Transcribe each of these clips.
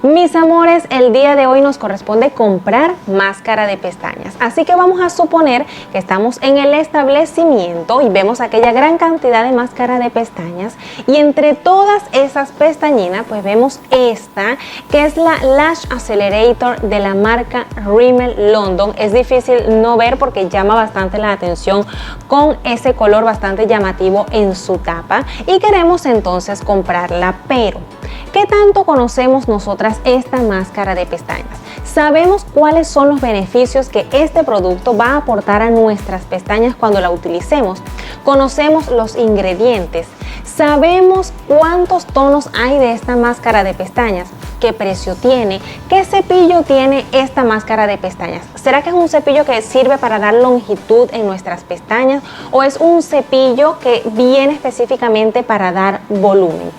Mis amores, el día de hoy nos corresponde comprar máscara de pestañas, así que vamos a suponer que estamos en el establecimiento y vemos aquella gran cantidad de máscara de pestañas, y entre todas esas pestañinas pues vemos esta que es la Lash Accelerator de la marca Rimmel London. Es difícil no ver porque llama bastante la atención con ese color bastante llamativo en su tapa, y queremos entonces comprarla. Pero ¿qué tanto conocemos nosotras esta máscara de pestañas? ¿Sabemos cuáles son los beneficios que este producto va a aportar a nuestras pestañas cuando la utilicemos? ¿Conocemos los ingredientes? ¿Sabemos cuántos tonos hay de esta máscara de pestañas? ¿Qué precio tiene? ¿Qué cepillo tiene esta máscara de pestañas? ¿Será que es un cepillo que sirve para dar longitud en nuestras pestañas o es un cepillo que viene específicamente para dar volumen?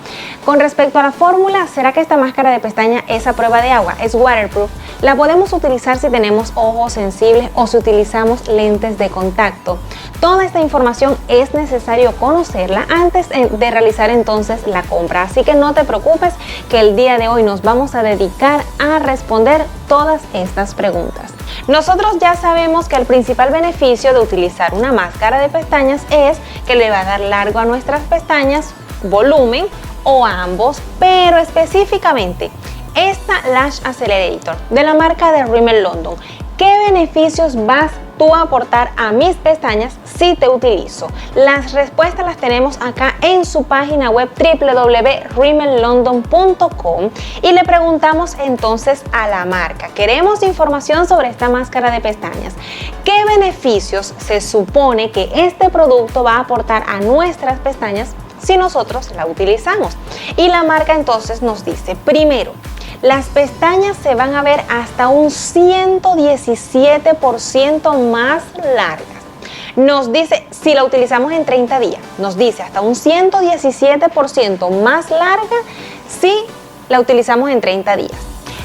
Con respecto a la fórmula, ¿será que esta máscara de pestaña es a prueba de agua? ¿Es waterproof? ¿La podemos utilizar si tenemos ojos sensibles o si utilizamos lentes de contacto? Toda esta información es necesario conocerla antes de realizar entonces la compra, así que no te preocupes, que el día de hoy nos vamos a dedicar a responder todas estas preguntas. Nosotros ya sabemos que el principal beneficio de utilizar una máscara de pestañas es que le va a dar largo a nuestras pestañas, volumen o ambos, pero específicamente esta Lash Accelerator de la marca de Rimmel London, ¿qué beneficios vas tú a aportar a mis pestañas si te utilizo? Las respuestas las tenemos acá en su página web www.rimmellondon.com y le preguntamos entonces a la marca. Queremos información sobre esta máscara de pestañas. ¿Qué beneficios se supone que este producto va a aportar a nuestras pestañas si nosotros la utilizamos? Y la marca entonces nos dice: primero, las pestañas se van a ver hasta un 117% más largas. Nos dice, si la utilizamos en 30 días, nos dice hasta un 117% más larga si la utilizamos en 30 días.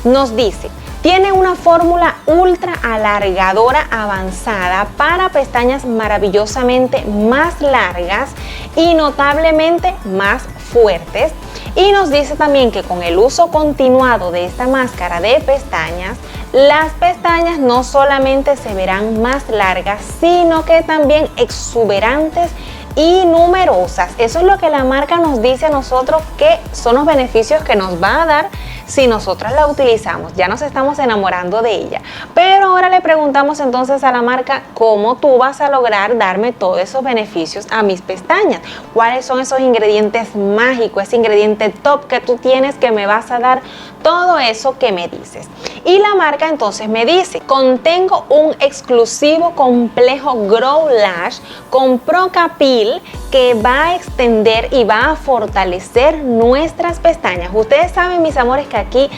Nos dice, tiene una fórmula ultra alargadora avanzada para pestañas maravillosamente más largas y notablemente más fuertes. Y nos dice también que con el uso continuado de esta máscara de pestañas, las pestañas no solamente se verán más largas, sino que también exuberantes y numerosas. Eso es lo que la marca nos dice a nosotros que son los beneficios que nos va a dar si nosotras la utilizamos. Ya nos estamos enamorando de ella, pero ahora le preguntamos entonces a la marca: ¿cómo tú vas a lograr darme todos esos beneficios a mis pestañas? ¿Cuáles son esos ingredientes mágicos, ese ingrediente top que tú tienes que me vas a dar todo eso que me dices? Y la marca entonces me dice: contengo un exclusivo complejo Grow Lash con Procapil que va a extender y va a fortalecer nuestras pestañas. Ustedes saben, mis amores, que aquí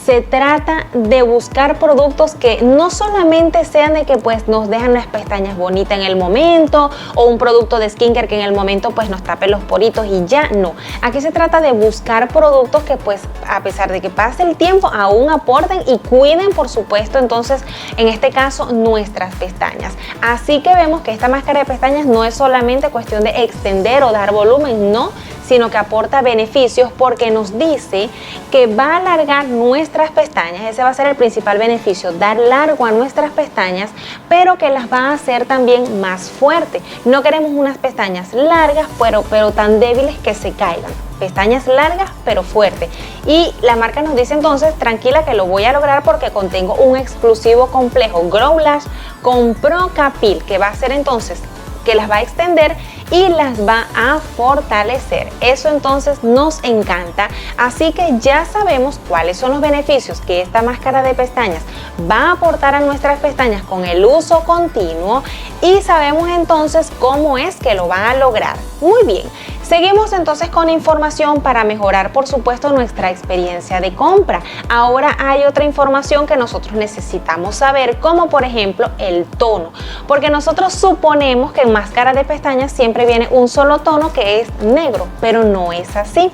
se trata de buscar productos que no solamente sean de que pues nos dejan las pestañas bonitas en el momento, o un producto de skincare que en el momento pues nos tape los poritos y ya no. Aquí se trata de buscar productos que pues a pesar de que pase el tiempo aún aporten y cuiden, por supuesto, entonces en este caso nuestras pestañas. Así que vemos que esta máscara de pestañas no es solamente cuestión de extender o dar volumen, no, sino que aporta beneficios porque nos dice que va a alargar nuestras pestañas. Ese va a ser el principal beneficio, dar largo a nuestras pestañas, pero que las va a hacer también más fuertes. No queremos unas pestañas largas pero tan débiles que se caigan. Pestañas largas pero fuertes. Y la marca nos dice entonces: tranquila, que lo voy a lograr porque contengo un exclusivo complejo Grow Lash con Procapil, que va a hacer entonces que las va a extender y las va a fortalecer. Eso entonces nos encanta. Así que ya sabemos cuáles son los beneficios que esta máscara de pestañas va a aportar a nuestras pestañas con el uso continuo, y sabemos entonces cómo es que lo va a lograr. Muy bien, seguimos entonces con información para mejorar, por supuesto, nuestra experiencia de compra. Ahora hay otra información que nosotros necesitamos saber, como por ejemplo el tono, porque nosotros suponemos que en máscara de pestañas siempre viene un solo tono, que es negro, pero no es así.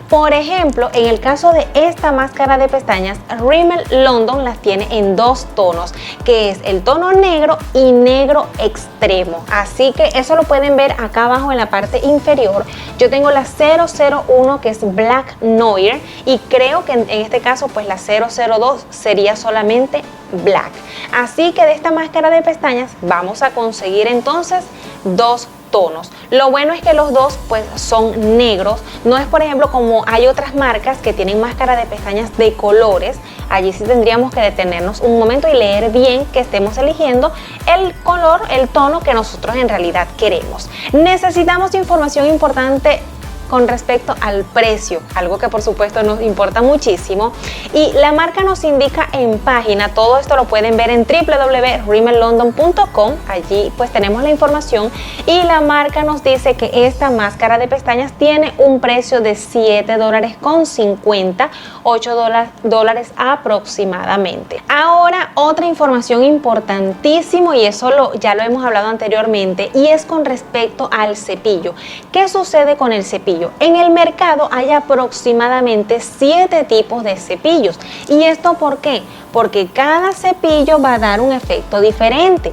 Por ejemplo, en el caso de esta máscara de pestañas, Rimmel London las tiene en dos tonos, que es el tono negro y negro extremo. Así que eso lo pueden ver acá abajo en la parte inferior. Yo tengo la 001 que es Black Noir y creo que en este caso pues la 002 sería solamente Black. Así que de esta máscara de pestañas vamos a conseguir entonces dos tonos. Lo bueno es que los dos pues son negros, no es por ejemplo como hay otras marcas que tienen máscara de pestañas de colores. Allí sí tendríamos que detenernos un momento y leer bien que estemos eligiendo el color, el tono que nosotros en realidad queremos. Necesitamos información importante con respecto al precio, algo que por supuesto nos importa muchísimo, y la marca nos indica en página, todo esto lo pueden ver en www.rimellondon.com, allí pues tenemos la información y la marca nos dice que esta máscara de pestañas tiene un precio de $7.50, $8 aproximadamente. Ahora otra información importantísimo y eso ya lo hemos hablado anteriormente y es con respecto al cepillo. ¿Qué sucede con el cepillo? En el mercado hay aproximadamente 7 tipos de cepillos. ¿Y esto por qué? Porque cada cepillo va a dar un efecto diferente.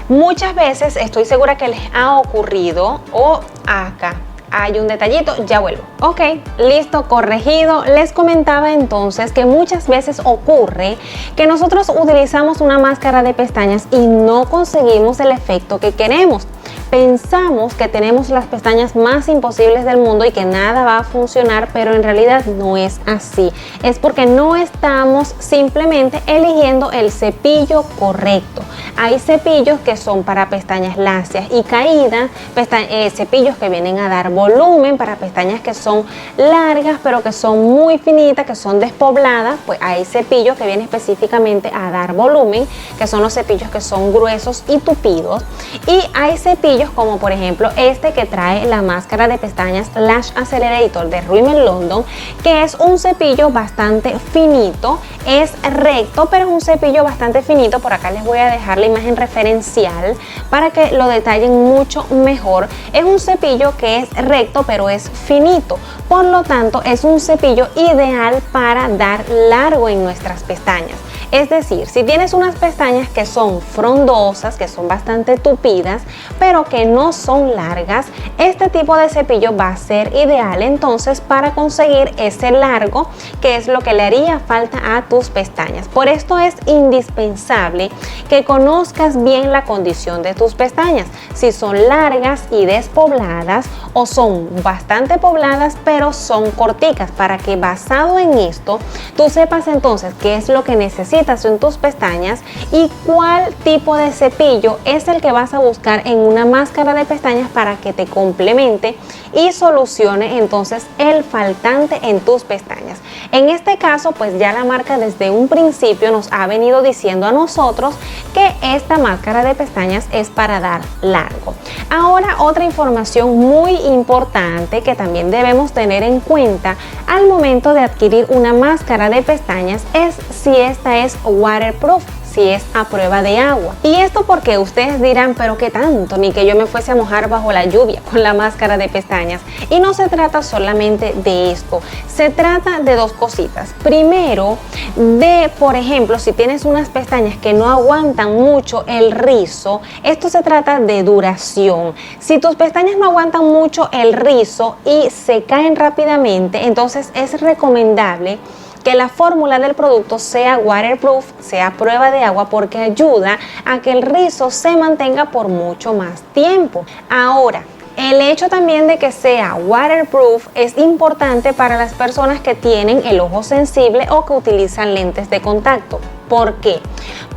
Muchas veces estoy segura que les ha ocurrido, acá hay un detallito, ya vuelvo. Ok, listo, corregido. Les comentaba entonces que muchas veces ocurre que nosotros utilizamos una máscara de pestañas y no conseguimos el efecto que queremos. Pensamos que tenemos las pestañas más imposibles del mundo y que nada va a funcionar, pero en realidad no es así. Es porque no estamos simplemente eligiendo el cepillo correcto. Hay cepillos que son para pestañas lacias y caídas, cepillos que vienen a dar volumen para pestañas que son largas pero que son muy finitas, que son despobladas. Pues hay cepillos que vienen específicamente a dar volumen, que son los cepillos que son gruesos y tupidos, y hay cepillos como por ejemplo este que trae la máscara de pestañas Lash Accelerator de Rimmel London, que es un cepillo bastante finito, es recto pero es un cepillo bastante finito. Por acá les voy a dejar la imagen referencial para que lo detallen mucho mejor. Es un cepillo que es recto pero es finito, por lo tanto es un cepillo ideal para dar largo en nuestras pestañas. Es decir, si tienes unas pestañas que son frondosas, que son bastante tupidas, pero que no son largas, este tipo de cepillo va a ser ideal entonces para conseguir ese largo que es lo que le haría falta a tus pestañas. Por esto es indispensable que conozcas bien la condición de tus pestañas, si son largas y despobladas o son bastante pobladas pero son corticas, para que basado en esto tú sepas entonces qué es lo que necesitas en tus pestañas y cuál tipo de cepillo es el que vas a buscar en una máscara de pestañas para que te complemente y solucione entonces el faltante en tus pestañas. En este caso pues ya la marca desde un principio nos ha venido diciendo a nosotros que esta máscara de pestañas es para dar largo. Ahora otra información muy importante que también debemos tener en cuenta al momento de adquirir una máscara de pestañas es si esta es waterproof, si es a prueba de agua. Y esto porque ustedes dirán, pero qué tanto, ni que yo me fuese a mojar bajo la lluvia con la máscara de pestañas. Y no se trata solamente de esto, se trata de dos cositas. Primero, por ejemplo, si tienes unas pestañas que no aguantan mucho el rizo, esto se trata de duración. Si tus pestañas no aguantan mucho el rizo y se caen rápidamente, entonces es recomendable que la fórmula del producto sea waterproof, sea prueba de agua, porque ayuda a que el rizo se mantenga por mucho más tiempo. Ahora, el hecho también de que sea waterproof es importante para las personas que tienen el ojo sensible o que utilizan lentes de contacto. ¿Por qué?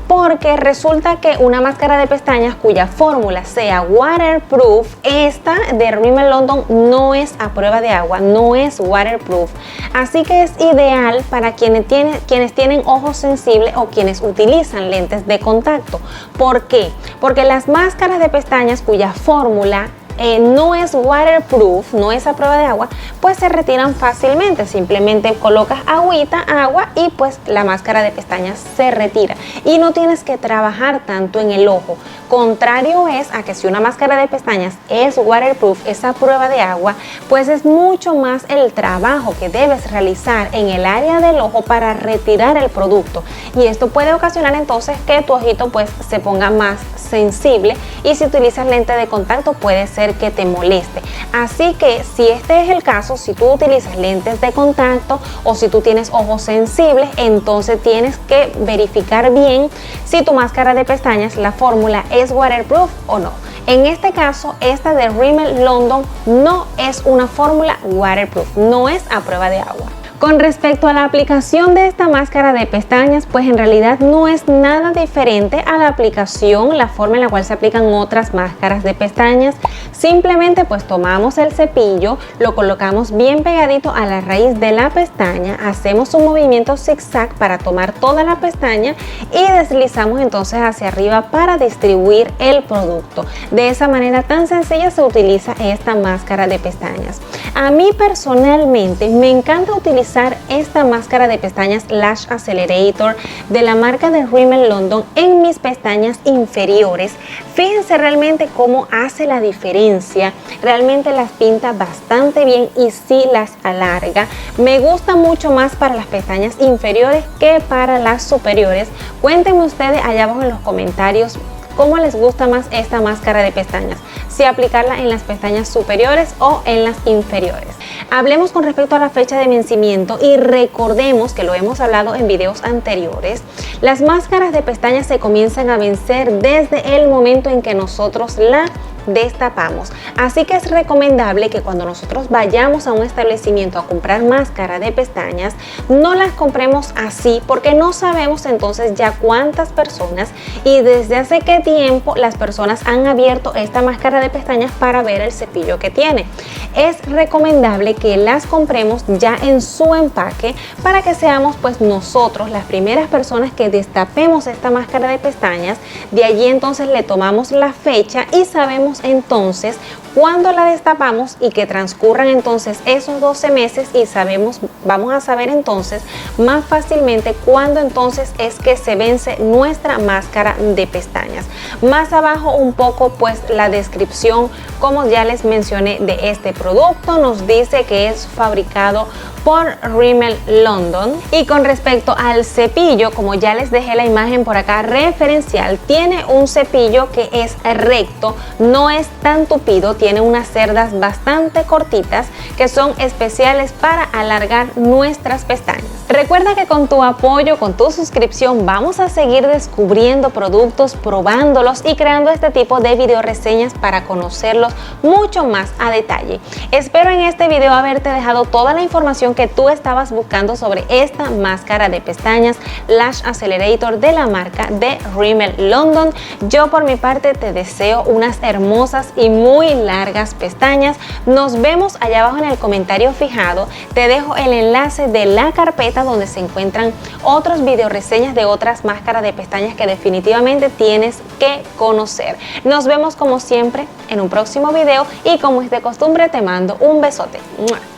Porque resulta que una máscara de pestañas cuya fórmula sea waterproof, esta de Rimmel London no es a prueba de agua, no es waterproof. Así que es ideal para quienes tienen ojos sensibles o quienes utilizan lentes de contacto. ¿Por qué? Porque las máscaras de pestañas cuya fórmula no es waterproof, no es a prueba de agua, pues se retiran fácilmente. Simplemente colocas agua y pues la máscara de pestañas se retira y no tienes que trabajar tanto en el ojo. Contrario es a que si una máscara de pestañas es waterproof, es a prueba de agua, pues es mucho más el trabajo que debes realizar en el área del ojo para retirar el producto, y esto puede ocasionar entonces que tu ojito pues se ponga más sensible, y si utilizas lente de contacto puede ser hacer que te moleste. Así que si este es el caso, si tú utilizas lentes de contacto o si tú tienes ojos sensibles, entonces tienes que verificar bien si tu máscara de pestañas, la fórmula, es waterproof o no. En este caso, esta de Rimmel London no es una fórmula waterproof, no es a prueba de agua. Con respecto a la aplicación de esta máscara de pestañas, pues en realidad no es nada diferente a la aplicación, la forma en la cual se aplican otras máscaras de pestañas. Simplemente pues tomamos el cepillo, lo colocamos bien pegadito a la raíz de la pestaña, hacemos un movimiento zigzag para tomar toda la pestaña y deslizamos entonces hacia arriba para distribuir el producto. De esa manera tan sencilla se utiliza esta máscara de pestañas. A mí personalmente me encanta utilizar esta máscara de pestañas Lash Accelerator de la marca de Rimmel London en mis pestañas inferiores. Fíjense realmente cómo hace la diferencia, realmente las pinta bastante bien y sí las alarga. Me gusta mucho más para las pestañas inferiores que para las superiores. Cuéntenme ustedes allá abajo en los comentarios cómo les gusta más esta máscara de pestañas, si aplicarla en las pestañas superiores o en las inferiores. Hablemos con respecto a la fecha de vencimiento y recordemos que lo hemos hablado en videos anteriores. Las máscaras de pestañas se comienzan a vencer desde el momento en que nosotros la destapamos, así que es recomendable que cuando nosotros vayamos a un establecimiento a comprar máscara de pestañas no las compremos así, porque no sabemos entonces ya cuántas personas y desde hace qué tiempo las personas han abierto esta máscara de pestañas para ver el cepillo que tiene. Es recomendable que las compremos ya en su empaque para que seamos pues nosotros las primeras personas que destapemos esta máscara de pestañas. De allí entonces le tomamos la fecha y sabemos entonces cuando la destapamos y que transcurran entonces esos 12 meses y vamos a saber entonces más fácilmente cuándo entonces es que se vence nuestra máscara de pestañas. Más abajo un poco pues la descripción, como ya les mencioné, de este producto. Nos dice que es fabricado por Rimmel London. Y con respecto al cepillo, como ya les dejé la imagen por acá referencial, tiene un cepillo que es recto, no es tan tupido, tiene unas cerdas bastante cortitas que son especiales para alargar nuestras pestañas. Recuerda que con tu apoyo, con tu suscripción, vamos a seguir descubriendo productos, probándolos y creando este tipo de video reseñas para conocerlos mucho más a detalle. Espero en este video haberte dejado toda la información que tú estabas buscando sobre esta máscara de pestañas Lash Accelerator de la marca de Rimmel London. Yo por mi parte te deseo unas hermosas y muy largas pestañas. Nos vemos allá abajo en el comentario fijado. Te dejo el enlace de la carpeta donde se encuentran otros video reseñas de otras máscaras de pestañas que definitivamente tienes que conocer. Nos vemos como siempre en un próximo video y como es de costumbre te mando un besote. ¡Mua!